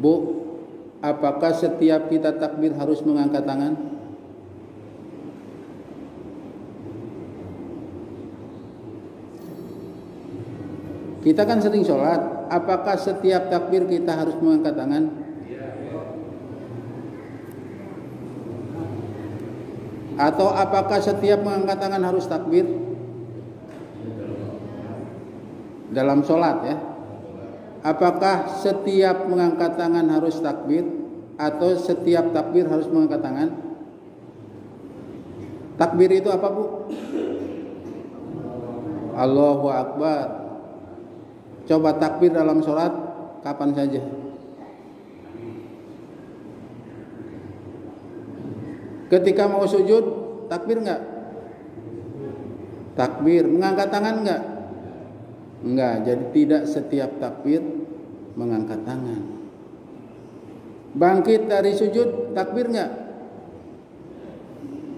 Bu, apakah setiap kita takbir harus mengangkat tangan? Kita kan sering sholat, apakah setiap takbir kita harus mengangkat tangan? Atau apakah setiap mengangkat tangan harus takbir? Dalam sholat ya. Apakah setiap mengangkat tangan harus takbir? Atau setiap takbir harus mengangkat tangan? Takbir itu apa, Bu? Allahu Akbar. Coba takbir dalam sholat kapan saja? Ketika mau sujud, takbir enggak? Takbir. Mengangkat tangan enggak? Enggak. Jadi tidak setiap takbir mengangkat tangan. Bangkit dari sujud, takbir enggak?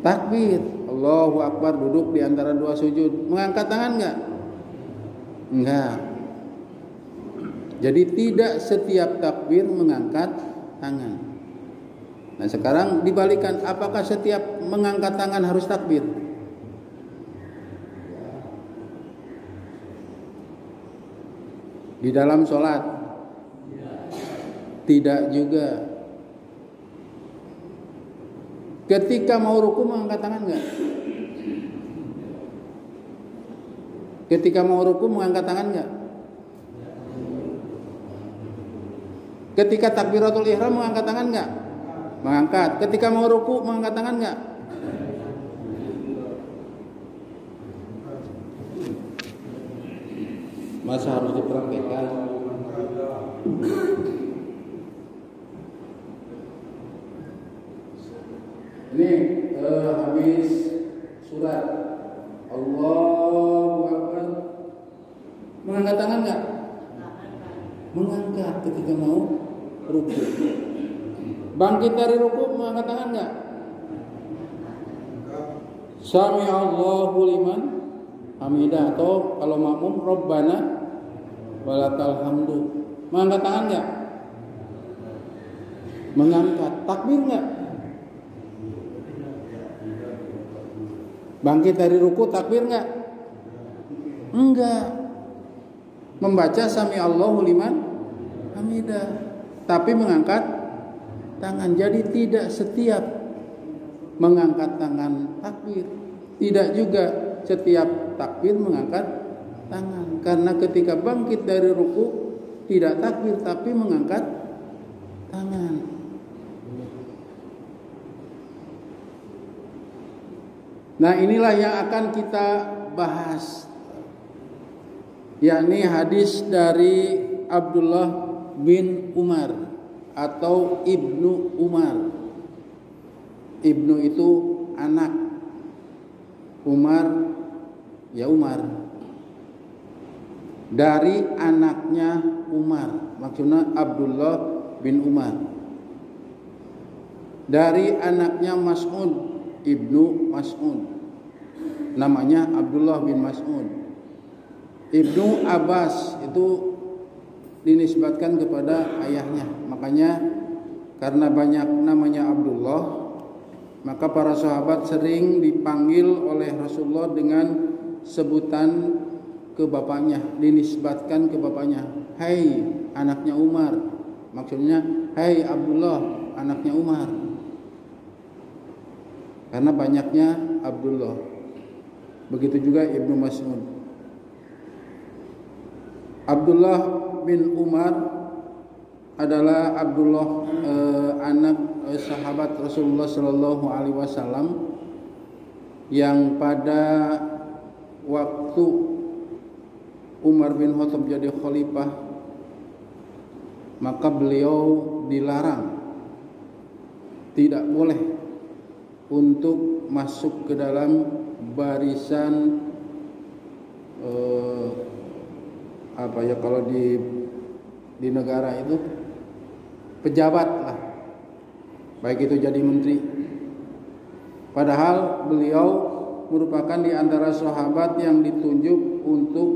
Takbir. Allahu Akbar, duduk di antara dua sujud. Mengangkat tangan enggak? Enggak. Jadi tidak setiap takbir mengangkat tangan. Nah sekarang dibalikan, apakah setiap mengangkat tangan harus takbir? Di dalam sholat? Tidak juga. Ketika mau ruku mengangkat tangan enggak? Ketika mau ruku mengangkat tangan enggak? Ketika takbiratul ihram mengangkat tangan enggak? Mengangkat. Ketika mau ruku mengangkat tangan enggak? Masa harus dipraktikkan? Ini habis surat Allahu Akbar, mengangkat tangan enggak? Mengangkat ketika mau ruku. Bangkit dari ruku mengangkat tangan enggak? Sami Allahu liman hamidah, atau kalau makmum Rabbana walakal hamdu. Mengangkat tangan enggak? Mengangkat. Takbir enggak? Bangkit dari ruku takbir enggak? Enggak. Membaca Sami Allahu liman hamidah, tapi mengangkat tangan. Jadi tidak setiap mengangkat tangan takbir, tidak juga setiap takbir mengangkat tangan. Karena ketika bangkit dari ruku tidak takbir tapi mengangkat tangan. Nah inilah yang akan kita bahas, yakni hadis dari Abdullah bin Umar atau Ibnu Umar. Ibnu itu anak, Umar ya Umar. Dari anaknya Umar, maksudnya Abdullah bin Umar. Dari anaknya Mas'ud, Ibnu Mas'ud, namanya Abdullah bin Mas'ud. Ibnu Abbas itu dinisbatkan kepada ayahnya. Makanya karena banyak namanya Abdullah, maka para sahabat sering dipanggil oleh Rasulullah dengan sebutan ke bapaknya, dinisbatkan ke bapaknya. Hai anaknya Umar, maksudnya hai Abdullah anaknya Umar, karena banyaknya Abdullah. Begitu juga Ibnu Mas'ud. Abdullah bin Umar adalah Abdullah anak sahabat Rasulullah Shallallahu Alaihi Wasallam yang pada waktu Umar bin Khattab jadi khalifah, maka beliau dilarang, tidak boleh untuk masuk ke dalam barisan kalau di negara itu pejabat lah, baik itu jadi menteri. Padahal beliau merupakan di antara sahabat yang ditunjuk untuk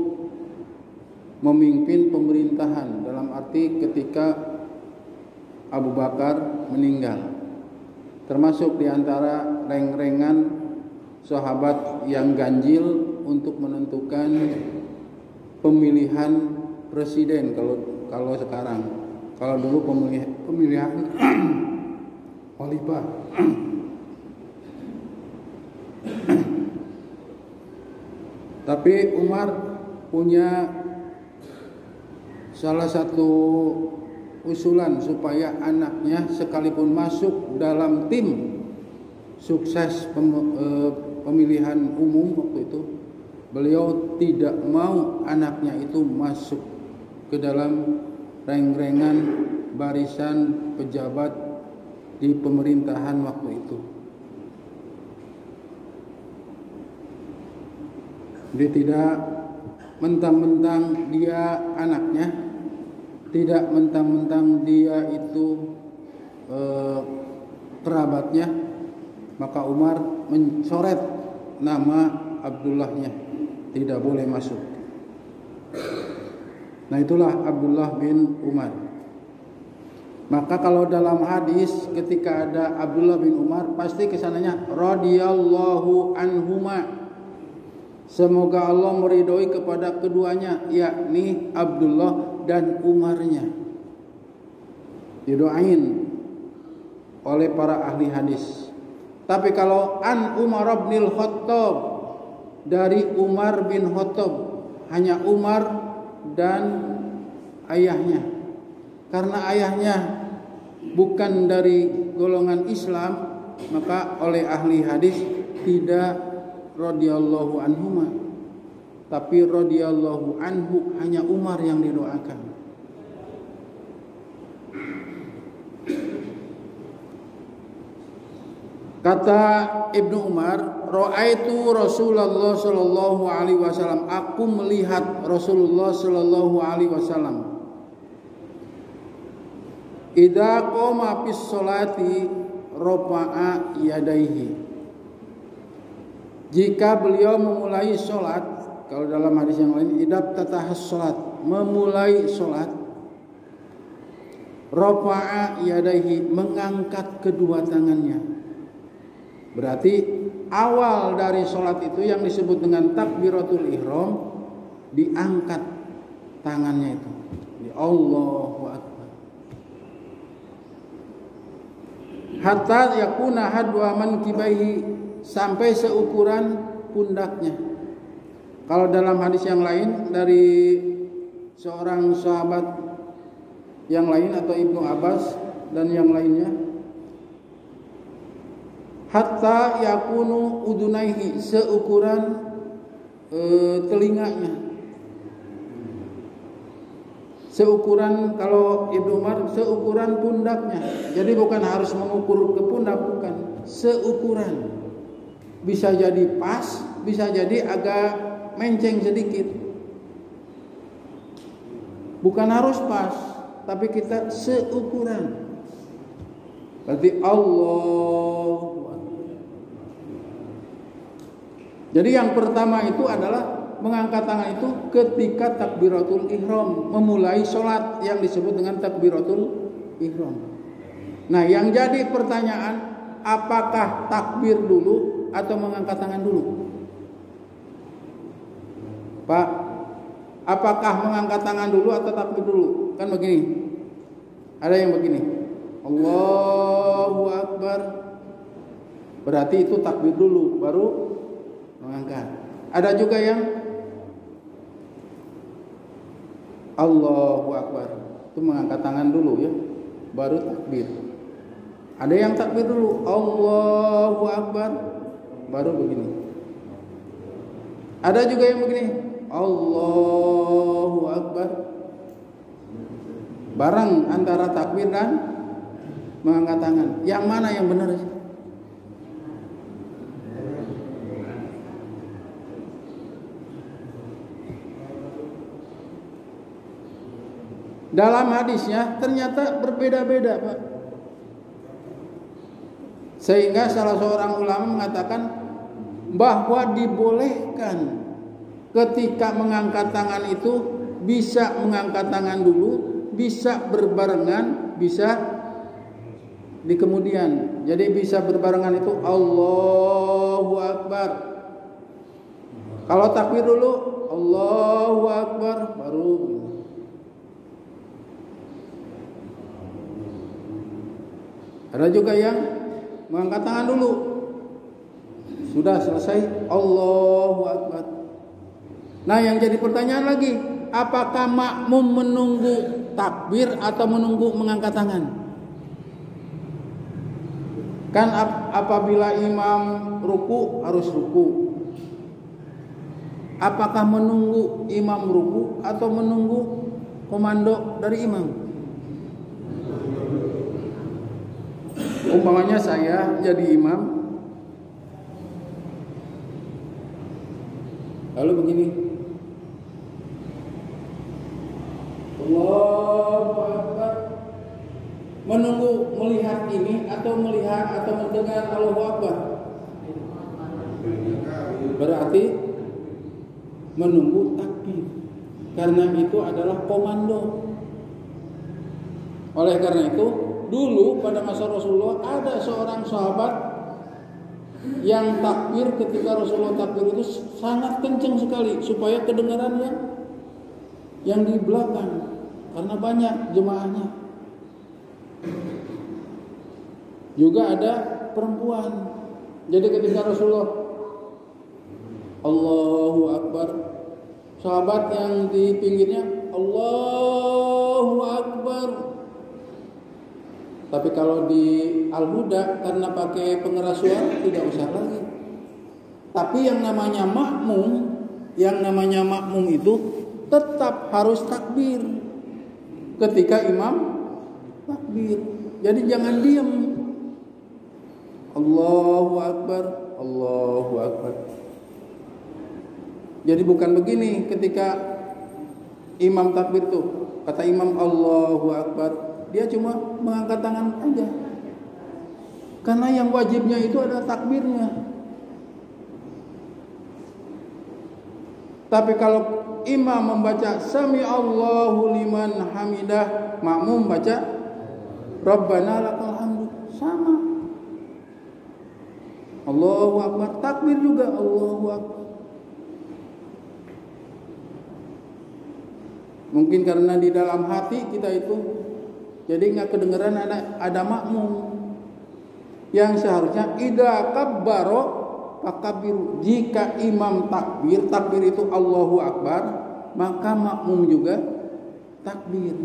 memimpin pemerintahan, dalam arti ketika Abu Bakar meninggal. Termasuk di antara reng-rengan sahabat yang ganjil untuk menentukan pemilihan presiden kalau sekarang. Kalau dulu pemilihan khalifah. Tapi Umar punya salah satu usulan supaya anaknya sekalipun masuk dalam tim sukses pemilihan umum waktu itu, beliau tidak mau anaknya itu masuk ke dalam reng-rengan barisan pejabat di pemerintahan waktu itu. Dia tidak mentang-mentang dia anaknya, tidak mentang-mentang dia itu kerabatnya, maka Umar mencoret nama Abdullahnya, tidak boleh masuk. Nah, itulah Abdullah bin Umar. Maka kalau dalam hadis ketika ada Abdullah bin Umar, pasti kesananya radhiyallahu anhuma, semoga Allah meridhoi kepada keduanya, yakni Abdullah dan Umarnya. Didoain oleh para ahli hadis. Tapi kalau an Umar bin Khattab, dari Umar bin Khattab, hanya Umar dan ayahnya. Karena ayahnya bukan dari golongan Islam, maka oleh ahli hadis tidak radhiyallahu anhuma, tapi radhiyallahu anhu, hanya Umar yang didoakan. Kata Ibnu Umar, ra'aitu Rasulullah sallallahu alaihi wasallam, aku melihat Rasulullah sallallahu alaihi wasallam, idza qoma fis sholati rafa'a yadayhi, jika beliau memulai sholat, kalau dalam hadis yang lain idab tatahas sholat, memulai sholat, rafa'a yadayhi, mengangkat kedua tangannya. Berarti awal dari sholat itu yang disebut dengan takbiratul ihram, diangkat tangannya itu, di Allahu Akbar, hatta yakuna hadwa mankibaihi, sampai seukuran pundaknya. Kalau dalam hadis yang lain dari seorang sahabat yang lain atau Ibnu Abbas dan yang lainnya, hatta yakunu udunaihi, seukuran telinganya. Seukuran, kalau Ibnu Umar seukuran pundaknya. Jadi bukan harus mengukur ke pundak, bukan, seukuran. Bisa jadi pas, bisa jadi agak menceng sedikit. Bukan harus pas, tapi kita seukuran. Berarti Allah. Jadi yang pertama itu adalah mengangkat tangan itu ketika takbiratul ihram, memulai sholat yang disebut dengan takbiratul ihram. Nah, yang jadi pertanyaan, apakah takbir dulu atau mengangkat tangan dulu? Pak, apakah mengangkat tangan dulu atau takbir dulu? Kan begini, ada yang begini, Allahu Akbar, berarti itu takbir dulu, baru mengangkat. Ada juga yang Allahu Akbar, itu mengangkat tangan dulu ya, baru takbir. Ada yang takbir dulu, Allahu Akbar, baru begini. Ada juga yang begini, Allahu Akbar, bareng antara takbir dan mengangkat tangan. Yang mana yang benar sih? Dalam hadisnya ternyata berbeda-beda, Pak. Sehingga salah seorang ulama mengatakan bahwa dibolehkan ketika mengangkat tangan itu bisa mengangkat tangan dulu, bisa berbarengan, bisa di kemudian. Jadi bisa berbarengan itu Allahu Akbar. Kalau takbir dulu Allahu Akbar baru. Ada juga yang mengangkat tangan dulu. Sudah selesai Allahu Akbar. Nah, yang jadi pertanyaan lagi, apakah makmum menunggu takbir atau menunggu mengangkat tangan? Kan apabila imam ruku harus ruku. Apakah menunggu imam ruku atau menunggu komando dari imam? Umpamanya saya jadi imam, lalu begini, Allahu Akbar, menunggu melihat ini atau melihat atau mendengar Allahu Akbar? Berarti menunggu takbir, karena itu adalah komando. Oleh karena itu, dulu pada masa Rasulullah ada seorang sahabat yang takbir ketika Rasulullah takbir itu sangat kencang sekali supaya kedengaran yang di belakang, karena banyak jemaahnya. Juga ada perempuan. Jadi ketika Rasulullah Allahu Akbar, sahabat yang di pinggirnya Allahu Akbar. Tapi kalau di Al-Huda karena pakai pengeras suara tidak usah lagi. Tapi yang namanya makmum itu tetap harus takbir ketika imam takbir. Jadi jangan diam. Allahu Akbar, Allahu Akbar. Jadi bukan begini ketika imam takbir tuh, kata imam Allahu Akbar, dia cuma mengangkat tangan aja. Karena yang wajibnya itu adalah takbirnya. Tapi kalau imam membaca Sami Allahu liman hamidah, makmum baca Rabbana lakal hamdu, sama. Allahu Akbar, takbir juga Allahu Akbar. Mungkin karena di dalam hati kita itu jadi nggak kedengeran ada makmum yang seharusnya idza kabbaro fakabiru. Jika imam takbir itu Allahu Akbar, maka makmum juga takbir.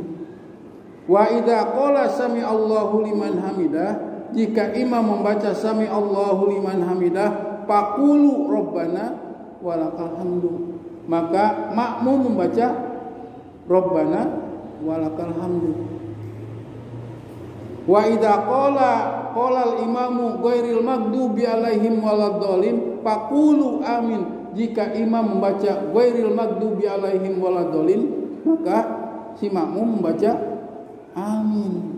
Wa idza qala sami Allahu liman hamidah, jika imam membaca sami Allahu liman hamidah faqulu rabbana walakal hamdu, maka makmum membaca Rabbana walakal hamdu. Wa idza qala al-imamu ghairil maghdubi alaihim waladdallin faqulu amin. Jika imam membaca ghairil maghdubi alaihim waladdallin, maka si makmum membaca amin.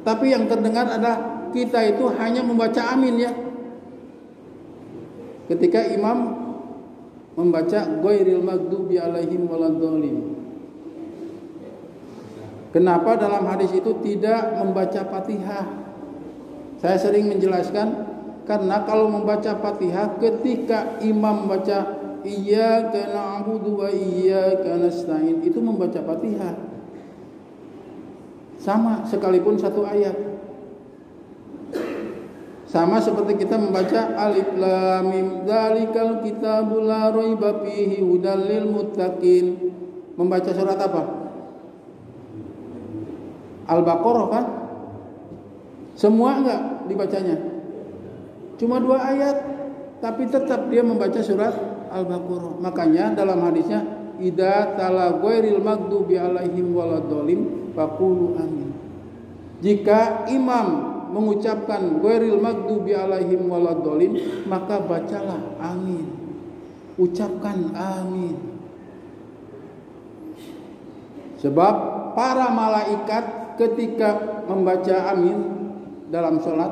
Tapi yang terdengar adalah kita itu hanya membaca amin ya. Ketika imam membaca ghairil maghdubi alaihim waladdallin. Kenapa dalam hadis itu tidak membaca Fatihah? Saya sering menjelaskan karena kalau membaca Fatihah ketika imam membaca iyyaka na'budu wa iyyaka nasta'in itu membaca Fatihah. Sama sekalipun satu ayat. Sama seperti kita membaca Alif Lam Mim dzalikal kitabul la raiba fihi hudal lil muttaqin. Membaca surat apa? Al-Baqarah kan? Semua enggak dibacanya? Cuma 2 ayat, tapi tetap dia membaca surat Al-Baqarah. Makanya dalam hadisnya idza tala ghairil maghdubi alaihim waladdallin faqulu amin. Jika imam mengucapkan ghairil maghdubi alaihim waladdallin, maka bacalah amin. Ucapkan amin. Sebab para malaikat ketika membaca amin dalam sholat,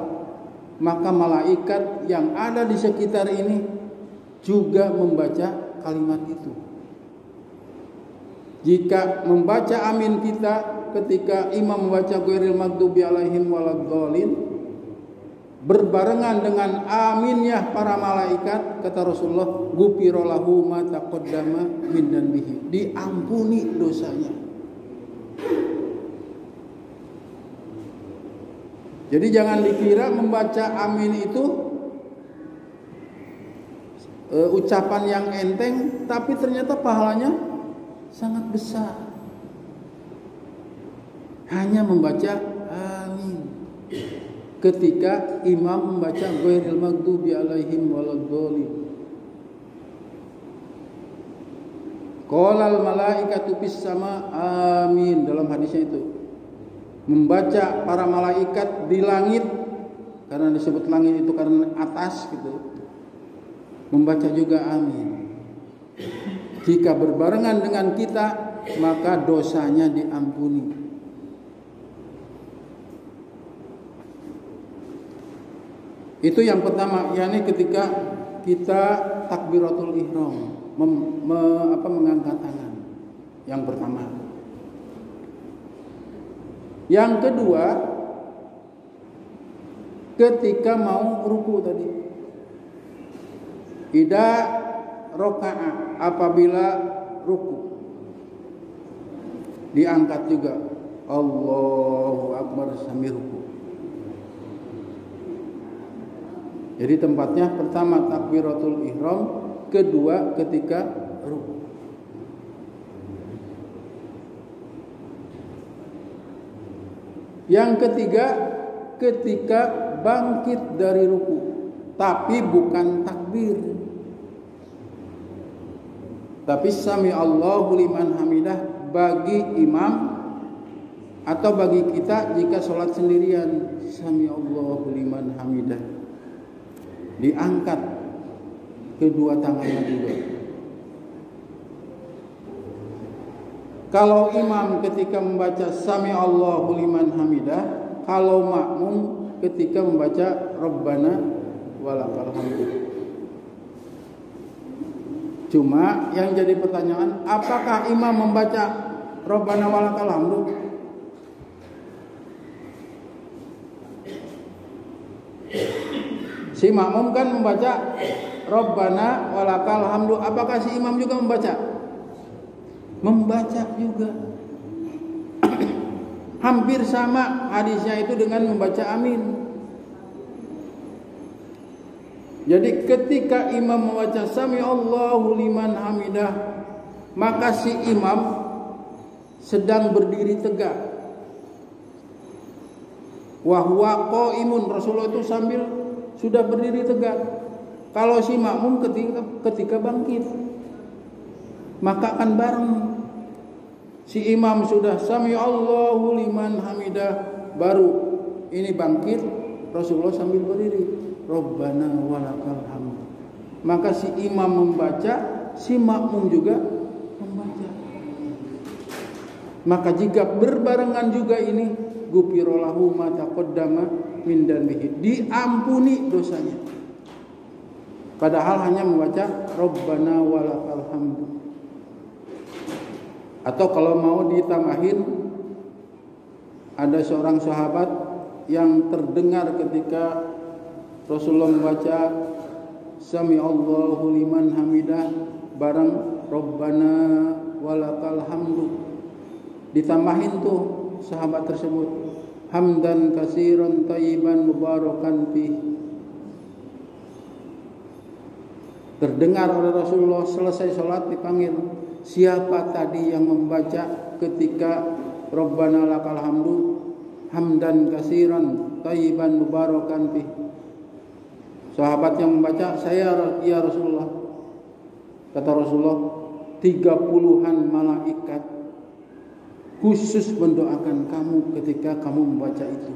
maka malaikat yang ada di sekitar ini juga membaca kalimat itu. Jika membaca amin kita ketika imam membaca ghairil maghdubi alaihim waladdallin berbarengan dengan aminnya para malaikat, kata Rasulullah, ghufira lahu ma taqaddama min dzambihi, diampuni dosanya. Jadi jangan dikira membaca amin itu ucapan yang enteng, tapi ternyata pahalanya sangat besar. Hanya membaca amin ketika imam membaca ghairil maghdubi alaihim waladdallin. Qalal malaikatu fis sama amin, dalam hadisnya itu. Membaca para malaikat di langit, karena disebut langit itu karena atas gitu. Membaca juga amin. Jika berbarengan dengan kita, maka dosanya diampuni. Itu yang pertama, yakni ketika kita takbiratul ihram, mengangkat tangan. Yang pertama. Yang kedua, ketika mau ruku tadi. Idza raka'a, apabila ruku. Diangkat juga. Allahu akbar sambil ruku. Jadi tempatnya pertama takbiratul ihram, kedua ketika ruku. Yang ketiga ketika bangkit dari ruku, tapi bukan takbir. Tapi sami Allahu liman hamidah bagi imam atau bagi kita jika sholat sendirian, sami Allahu liman hamidah. Diangkat kedua tangannya juga. Kalau imam ketika membaca sami Allahu liman hamidah, kalau makmum ketika membaca Rabbana walakal hamdu. Cuma yang jadi pertanyaan, apakah imam membaca Rabbana walakal hamdu? Si makmum kan membaca Rabbana walakal hamdu. Apakah si imam juga membaca? Membaca juga. Hampir sama hadisnya itu dengan membaca amin. Jadi ketika imam membaca sami Allahu liman hamidah, maka si imam sedang berdiri tegak. Wa huwa qaimun, Rasulullah itu sambil sudah berdiri tegak. Kalau si makmum ketika bangkit, maka akan bareng. Si imam sudah sami Allahu liman hamidah, baru ini bangkit, Rasulullah sambil berdiri. Rabbana walakal hamd. Maka si imam membaca, si makmum juga membaca. Maka jika berbarengan juga ini, ghufira lahu ma taqaddama min dzambihi, diampuni dosanya. Padahal hanya membaca Rabbana walakal hamd. Atau kalau mau ditambahin, ada seorang sahabat yang terdengar ketika Rasulullah membaca sami Allahu liman hamidah bareng Rabbana walakal hamdu. Ditambahin tuh sahabat tersebut, hamdan katsiran thayyiban mubarakan fi. Terdengar oleh Rasulullah, selesai sholat dipanggil, siapa tadi yang membaca ketika Rabbana lakal hamdu hamdan katsiran thayyiban mubarakan fi. Sahabat yang membaca, saya ya Rasulullah. Kata Rasulullah, 30-an malaikat khusus mendoakan kamu ketika kamu membaca itu.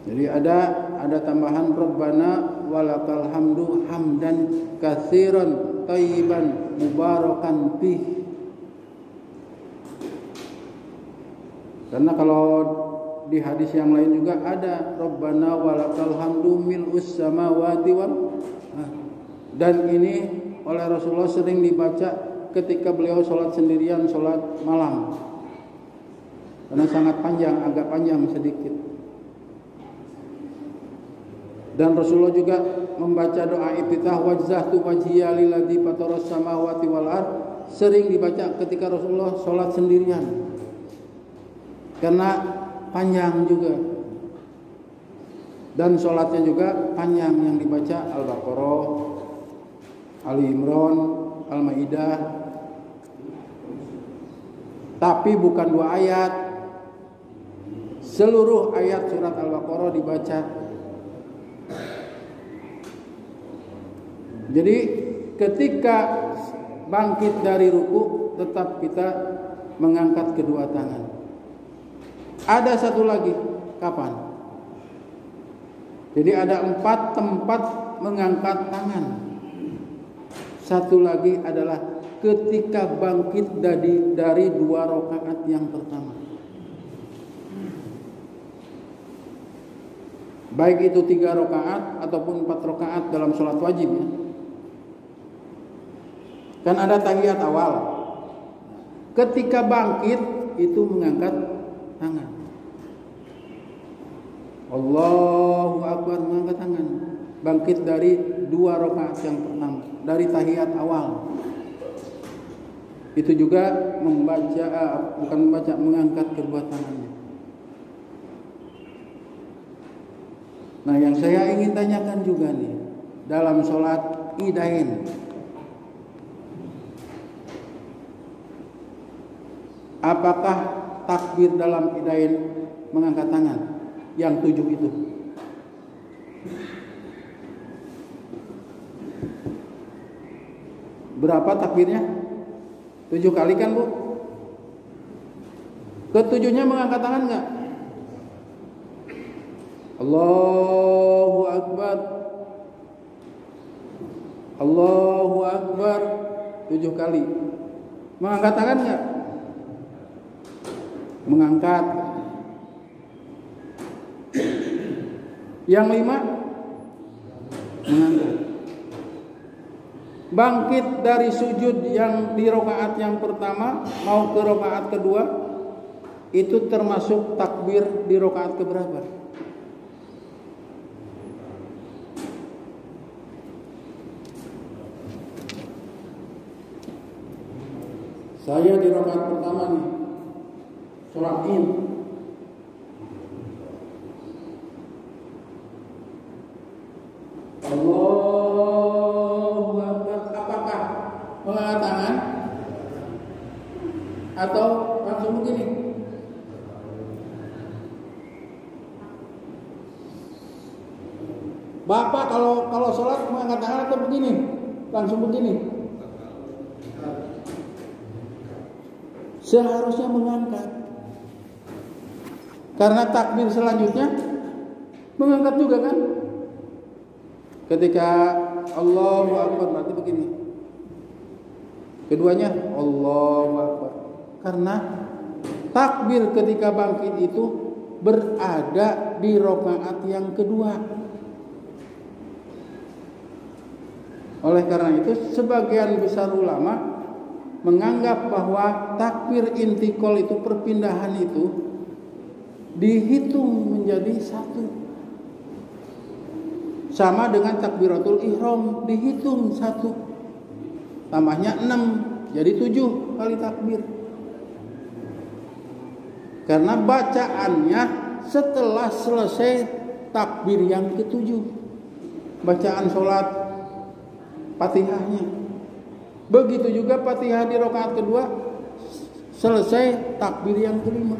Jadi ada tambahan Rabbana walakal hamdu hamdan katsiran thayyiban mubarakan fi. Karena kalau di hadis yang lain juga ada Rabbana walakal hamdu mil'us samawati wal, dan ini oleh Rasulullah sering dibaca ketika beliau sholat sendirian, sholat malam. Karena sangat panjang, agak panjang sedikit. Dan Rasulullah juga membaca doa iftitah wajjahtu wajhiya lilladzi fataras samawati wal ard, sering dibaca ketika Rasulullah sholat sendirian. Karena panjang juga. Dan sholatnya juga panjang, yang dibaca Al-Baqarah, Ali Imran, Al-Maidah. Tapi bukan 2 ayat. Seluruh ayat surat Al-Baqarah dibaca. Jadi ketika bangkit dari ruku, tetap kita mengangkat kedua tangan. Ada satu lagi, kapan? Jadi ada 4 tempat mengangkat tangan. Satu lagi adalah ketika bangkit dari 2 rakaat yang pertama. Baik itu 3 rakaat ataupun 4 rakaat dalam sholat wajib ya. Kan ada tahiyat awal. Ketika bangkit itu mengangkat tangan. Allahu Akbar, mengangkat tangan. Bangkit dari 2 rakaat yang pertama, dari tahiyat awal. Itu juga mengangkat kedua tangannya. Nah, yang saya ingin tanyakan juga nih, dalam sholat idain, apakah takbir dalam idain mengangkat tangan yang 7 itu? Berapa takbirnya? 7 kali kan, Bu? Ketujuhnya mengangkat tangan enggak? Allahu Akbar, Allahu Akbar, 7 kali. Mengangkat tangan enggak? Mengangkat. Yang 5 mengangkat. Bangkit dari sujud yang di rakaat yang pertama mau ke rakaat kedua, itu termasuk takbir di rakaat keberapa? Saya di rakaat pertama nih, sholat Id. Allahu Akbar. Apakah mengangkat tangan atau langsung begini? Bapak kalau sholat mengangkat tangan atau begini? Langsung begini? Seharusnya mengangkat. Karena takbir selanjutnya mengangkat juga kan? Ketika Allahu Akbar berarti begini. Keduanya Allahu Akbar. Karena takbir ketika bangkit itu berada di rakaat yang kedua. Oleh karena itu sebagian besar ulama menganggap bahwa takbir intikal itu, perpindahan itu dihitung menjadi 1. Sama dengan takbiratul ihram, dihitung 1. Tambahnya 6, jadi 7 kali takbir. Karena bacaannya setelah selesai takbir yang ke-7. Bacaan sholat Fatihahnya. Begitu juga Fatihah di rakaat kedua selesai takbir yang ke-5.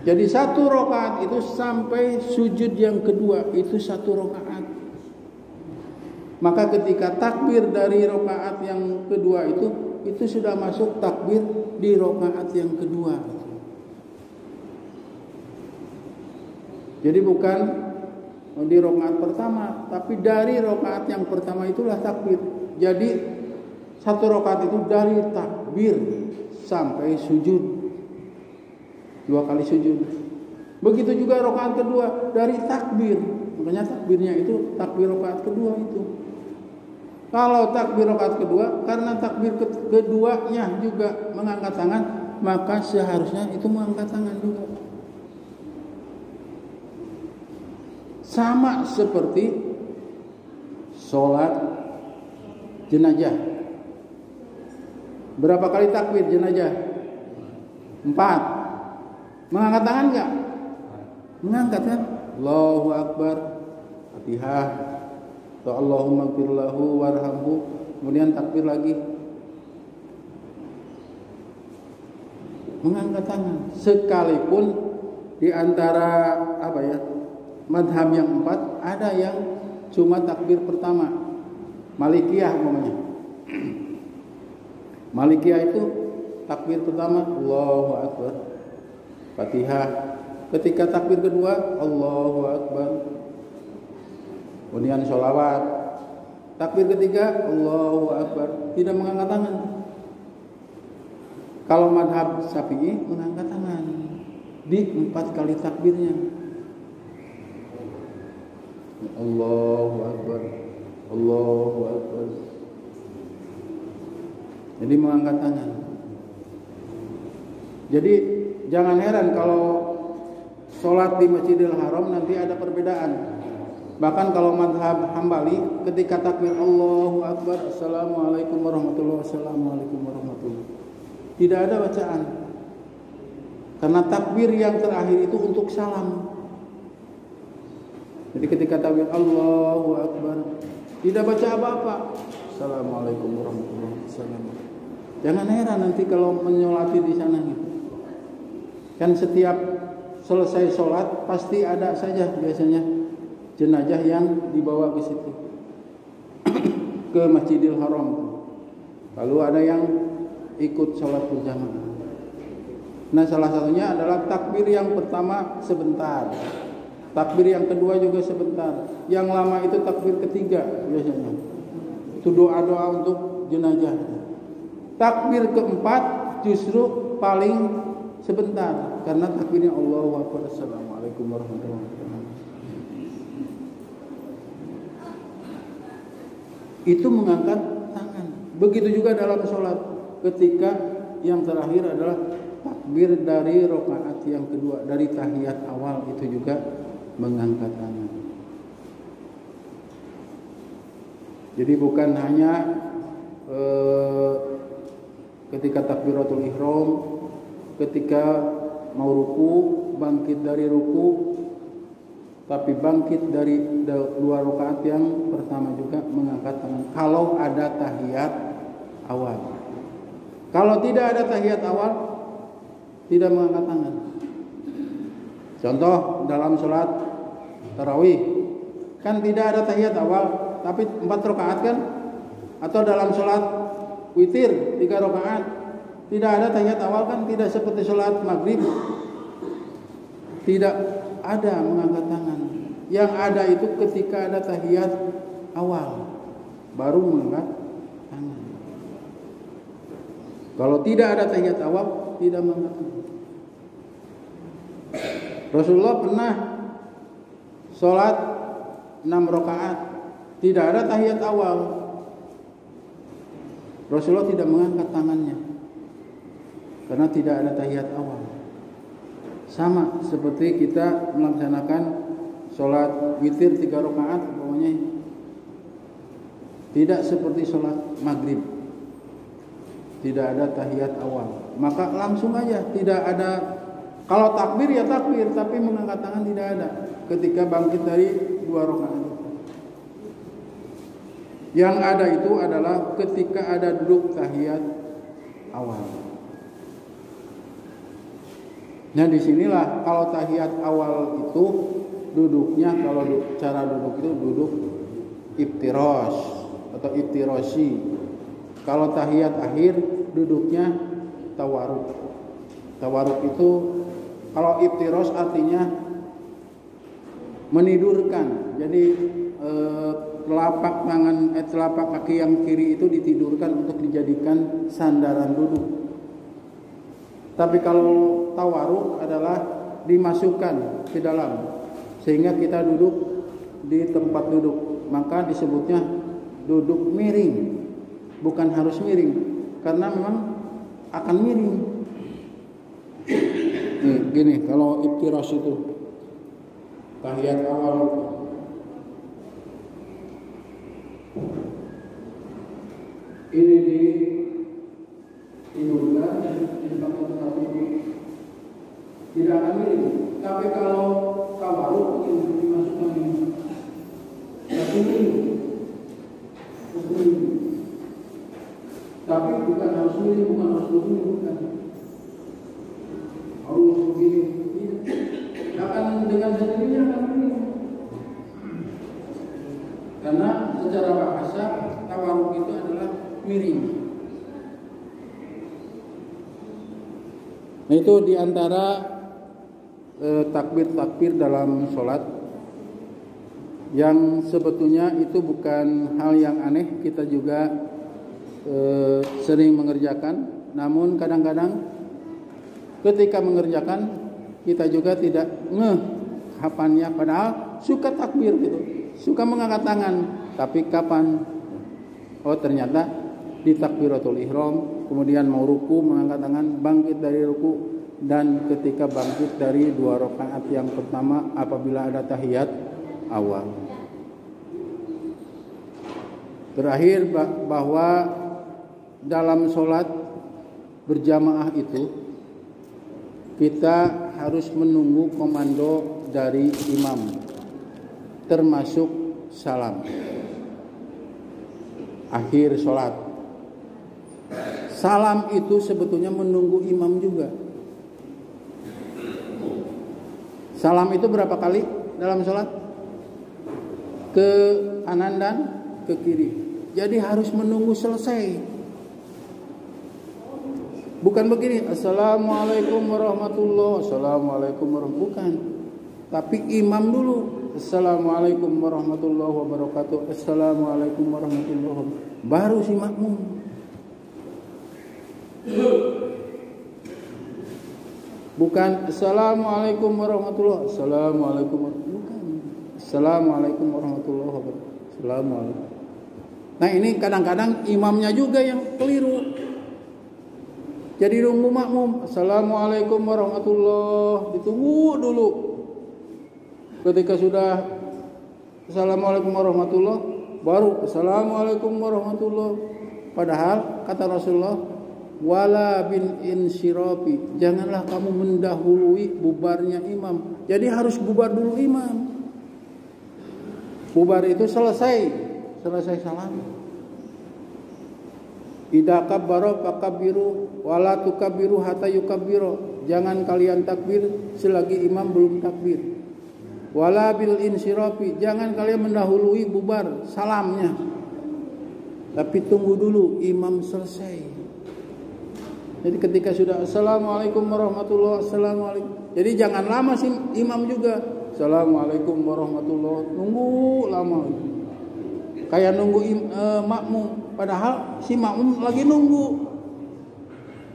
Jadi 1 rakaat itu sampai sujud yang kedua itu 1 rakaat. Maka ketika takbir dari rakaat yang kedua itu sudah masuk takbir di rakaat yang kedua. Jadi bukan di rakaat pertama, tapi dari rakaat yang pertama itulah takbir. Jadi 1 rakaat itu dari takbir sampai sujud, 2 kali sujud. Begitu juga rakaat kedua dari takbir. Makanya takbirnya itu takbir rakaat kedua itu. Kalau takbir rakaat kedua, karena takbir keduanya juga mengangkat tangan, maka seharusnya itu mengangkat tangan juga. Sama seperti sholat jenazah. Berapa kali takbir jenazah? 4. Mengangkat tangan enggak? Mengangkat kan? Allahu Akbar, Fatihah, atau Allahumma gfir lahu warhamhu, kemudian takbir lagi. Mengangkat tangan. Sekalipun di antara madhab yang 4 ada yang cuma takbir pertama. Malikiyah namanya. Malikiyah itu takbir pertama Allahu Akbar, Fatihah. Ketika takbir kedua Allahu Akbar, kemudian sholawat. Takbir ketiga Allahu Akbar, tidak mengangkat tangan. Kalau madhab Syafi'i mengangkat tangan di 4 kali takbirnya. Allahu Akbar, Allahu Akbar. Jadi mengangkat tangan. Jadi jangan heran kalau sholat di Masjidil Haram nanti ada perbedaan. Bahkan kalau madhab Hambali ketika takbir Allahu Akbar, Assalamualaikum warahmatullahi wabarakatuh, Assalamualaikum warahmatullahi wabarakatuh, tidak ada bacaan. Karena takbir yang terakhir itu untuk salam. Jadi ketika takbir Allahu Akbar tidak baca apa-apa. Assalamualaikum warahmatullahi wabarakatuh. Jangan heran nanti kalau menyolati di sana gitu. Kan setiap selesai sholat pasti ada saja biasanya jenazah yang dibawa ke situ ke Masjidil Haram. Lalu ada yang ikut sholat berjamaah. Nah, salah satunya adalah takbir yang pertama sebentar, takbir yang kedua juga sebentar. Yang lama itu takbir ketiga biasanya. Itu doa-doa untuk jenazah. Takbir keempat justru paling sebentar karena takbirnya Allahu Akbar, Assalamualaikum warahmatullahi wabarakatuh. Itu mengangkat tangan. Begitu juga dalam sholat ketika yang terakhir adalah takbir dari rakaat yang kedua, dari tahiyat awal itu juga mengangkat tangan. Jadi bukan hanya ketika takbiratul ihram, ketika mau ruku, bangkit dari ruku, tapi bangkit dari 2 rakaat yang pertama juga mengangkat tangan. Kalau ada tahiyat awal. Kalau tidak ada tahiyat awal, tidak mengangkat tangan. Contoh dalam sholat tarawih, kan tidak ada tahiyat awal, tapi 4 rakaat kan? Atau dalam sholat witir 3 rakaat, tidak ada tahiyat awal kan? Tidak seperti sholat maghrib, tidak ada mengangkat tangan. Yang ada itu ketika ada tahiyat awal, baru mengangkat tangan. Kalau tidak ada tahiyat awal, tidak mengangkat tangan. Rasulullah pernah sholat 6 rakaat, tidak ada tahiyat awal. Rasulullah tidak mengangkat tangannya karena tidak ada tahiyat awal. Sama seperti kita melaksanakan sholat witir 3 rakaat, pokoknya tidak seperti sholat maghrib, tidak ada tahiyat awal. Maka langsung aja, tidak ada. Kalau takbir ya takbir, tapi mengangkat tangan tidak ada ketika bangkit dari 2 rakaat. Yang ada itu adalah ketika ada duduk tahiyat awal. Nah, disinilah kalau tahiyat awal itu duduknya, kalau cara duduk itu duduk iftirosh atau iftiroshi. Kalau tahiyat akhir duduknya tawaruk. Tawaruk itu kalau iftirosh artinya menidurkan. Jadi telapak kaki yang kiri itu ditidurkan untuk dijadikan sandaran duduk. Tapi kalau tawaruk adalah dimasukkan ke dalam sehingga kita duduk di tempat duduk, maka disebutnya duduk miring, bukan harus miring, karena memang akan miring. Nih, gini, kalau iftiras itu tahiyat awal ini di tidurkan dan dibangun satu tidak akan miring. Tapi kalau tawarruk ini dimasukkan ini tapi miring. Tapi bukan harus miring, bukan harus begini, bukan harus begini. Akan dengan sendirinya akan miring. Karena secara bahasa tawarruk itu adalah miring. Nah, itu diantara takbir-takbir dalam sholat yang sebetulnya itu bukan hal yang aneh, kita juga sering mengerjakan. Namun kadang-kadang ketika mengerjakan kita juga tidak ngeh kapannya, padahal suka takbir gitu, suka mengangkat tangan, tapi kapan? Oh, ternyata di takbiratul ihram, kemudian mau ruku mengangkat tangan, bangkit dari ruku, dan ketika bangkit dari 2 rakaat yang pertama apabila ada tahiyat awal. Terakhir, bahwa dalam sholat berjamaah itu kita harus menunggu komando dari imam, termasuk salam akhir sholat. Salam itu sebetulnya menunggu imam juga. Salam itu berapa kali dalam sholat? Ke kanan dan ke kiri. Jadi harus menunggu selesai. Bukan begini, assalamualaikum warahmatullahi, assalamualaikum warahmatullahi, bukan. Tapi imam dulu, assalamualaikum warahmatullahi wabarakatuh, assalamualaikum warahmatullahi wabarakatuh, baru si makmum. Bukan assalamualaikum warahmatullahi, assalamualaikum warahmatullahi, bukan. Assalamualaikum warahmatullahi wabarakatuh, assalamualaikum. Nah, ini kadang-kadang imamnya juga yang keliru. Jadi nunggu makmum, assalamualaikum warahmatullahi, ditunggu dulu. Ketika sudah assalamualaikum warahmatullahi, baru assalamualaikum warahmatullahi. Padahal kata Rasulullah, wala bin insyirafi, janganlah kamu mendahului bubarnya imam. Jadi harus bubar dulu imam. Bubar itu selesai salam. Idza kabbara fakabbiru wala tukabbiru hatta yukabbiru. Jangan kalian takbir selagi imam belum takbir. Wala bil insyirafi, jangan kalian mendahului bubar salamnya. Tapi tunggu dulu imam selesai. Jadi ketika sudah assalamualaikum warahmatullahi, assalamualaikum. Jadi jangan lama sih imam juga. Assalamualaikum warahmatullahi, nunggu lama. Kayak nunggu makmum, padahal si makmum lagi nunggu.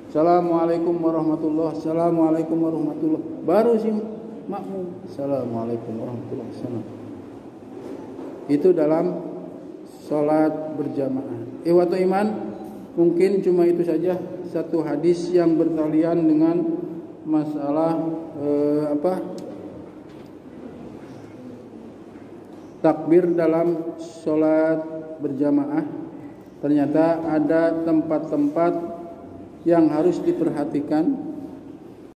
Assalamualaikum warahmatullahi, assalamualaikum warahmatullahi, baru si makmum assalamualaikum warahmatullahi wabarakatuh. Itu dalam sholat berjamaah. Ikhwatul iman, mungkin cuma itu saja satu hadis yang bertalian dengan masalah takbir dalam sholat berjamaah. Ternyata ada tempat-tempat yang harus diperhatikan